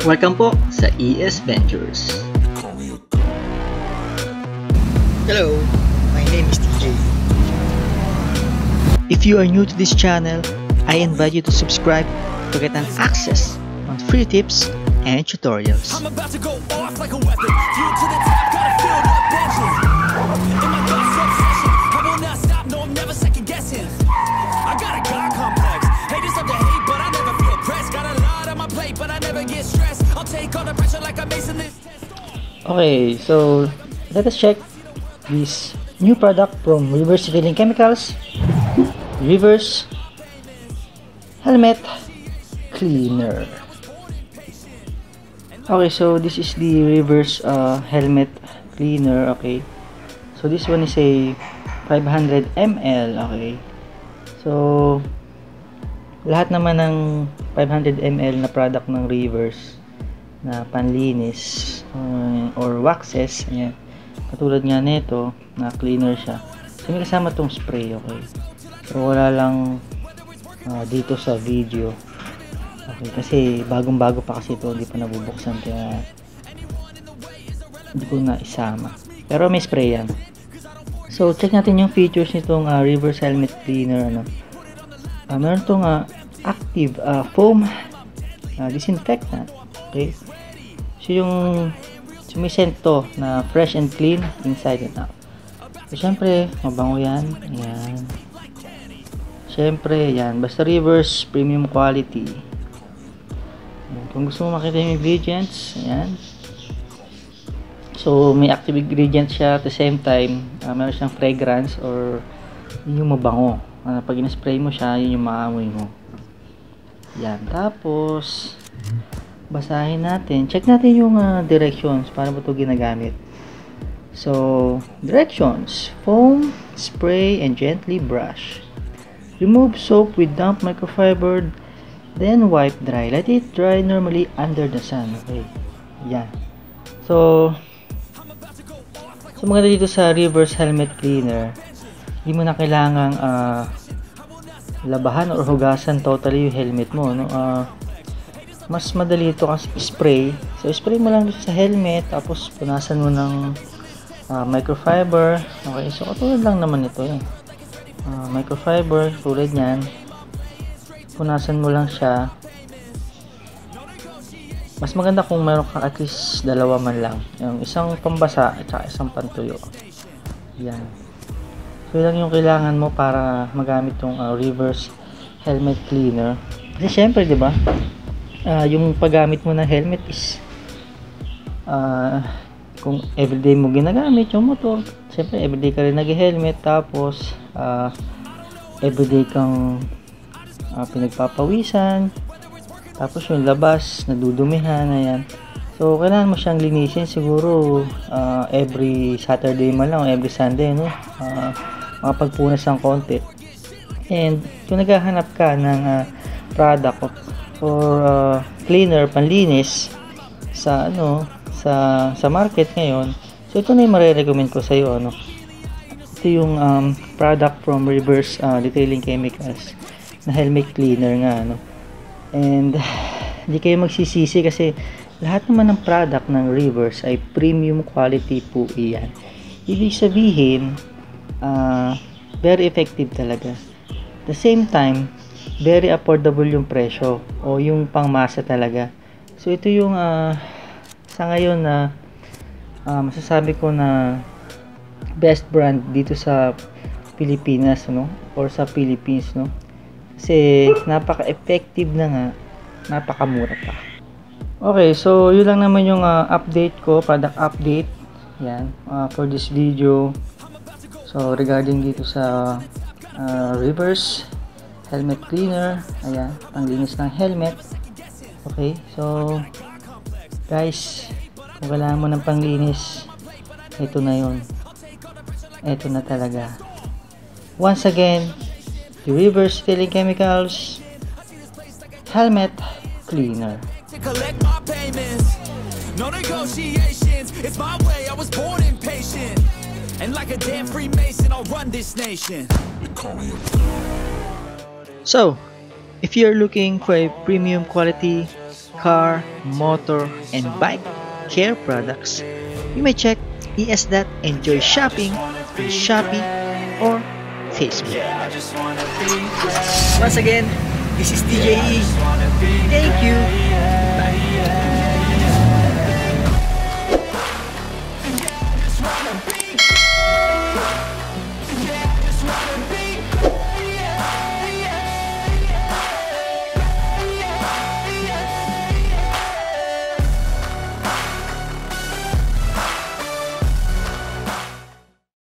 Welcome po sa ES Ventures. Hello, my name is TJ. If you are new to this channel, I invite you to subscribe to get an access on free tips and tutorials. I'm about to go off like a weapon. Fuel to the top, gotta fill up engine. In my thoughts obsession, I will not stop, no I'm never second guessing. I got a God complex, haters love to hate but I never feel pressed. Got a lot on my plate but I never get stressed. I'll take all the pressure like I'm acing this test. Okay, so let us check this new product from Reverse Detailing Chemicals. Reverse Helmet Cleaner. Okay, so this is the reverse helmet cleaner. Okay, so this one is a 500 ml. Okay, so lahat naman ng 500 ml na product ng reverse na panlinis or waxes, ayan, katulad nga nito na cleaner siya. So may kasama tong spray. Okay, so wala lang dito sa video. Okay, kasi bagong-bago pa kasi ito, hindi pa nabubuksan kaya hindi ko na isama. Pero may spray yan. So check natin yung features nitong reverse helmet cleaner. Meron itong active foam disinfectant. Okay, so yung sumisend to na fresh and clean inside and out. So syempre mabango yan. Ayan, syempre yan, basta reverse premium quality. Kung gusto mo makita yung ingredients, ayan. So may active ingredients siya, at the same time meron siyang fragrance or yung mabango. Pag in-spray mo siya, yun yung maamoy mo. Yan, tapos basahin natin, check natin yung directions para mo ito ginagamit. So directions: foam, spray, and gently brush. Remove soap with damp microfiber, then wipe dry. Let it dry normally under the sun. Okay, yan. So maganda dito sa reverse helmet cleaner, hindi mo na kailangang labahan or hugasan totally yung helmet mo, no? Mas madali ito kasi spray. So spray mo lang dito sa helmet, tapos punasan mo ng microfiber. Okay, so katulad lang naman ito microfiber, tulad yan. Punasan mo lang siya. Mas maganda kung meron ka at least dalawa man lang, yung isang pambasa at saka isang pantuyo. Yan, so lang yung kailangan mo para magamit yung reverse helmet cleaner. Kasi syempre, di ba, yung paggamit mo ng helmet is kung everyday mo ginagamit yung motor, syempre everyday ka rin nag-helmet, tapos everyday kang pinagpapawisan, tapos yung labas nadudumihan, ayan. So kailangan mo siyang linisin siguro every Saturday man lang o every Sunday, no? Makapagpunas ng konti. And kung naghahanap ka ng product or cleaner, panlinis sa sa market ngayon, so ito na yung marirecommend ko sa iyo, ito yung product from Reverse Detailing Chemicals na helmet cleaner nga, and hindi kayo magsisisi kasi lahat naman ng product ng Reverse ay premium quality po iyan. Ibig sabihin very effective talaga, the same time very affordable yung presyo o yung pangmasa talaga. So ito yung sa ngayon na masasabi ko na best brand dito sa Pilipinas, or sa Philippines, kasi napaka-effective na nga, napakamura pa. Okay, so yun lang naman yung update ko, product update. Yan, for this video. So regarding dito sa reverse helmet cleaner, ayan, panglinis ng helmet. Okay, so guys, kung kailangan mo ng panglinis, ito na yun. Ito na talaga. Once again, the Reverse Detailing Chemicals helmet cleaner. To collect my payments, no negotiations, it's my way, I was born impatient, and like a damn Freemason I'll run this nation. So, if you're looking for a premium quality car, motor, and bike care products, you may check ES.Enjoy Shopping on Shopee or Facebook. Once again, this is DJE. Thank you.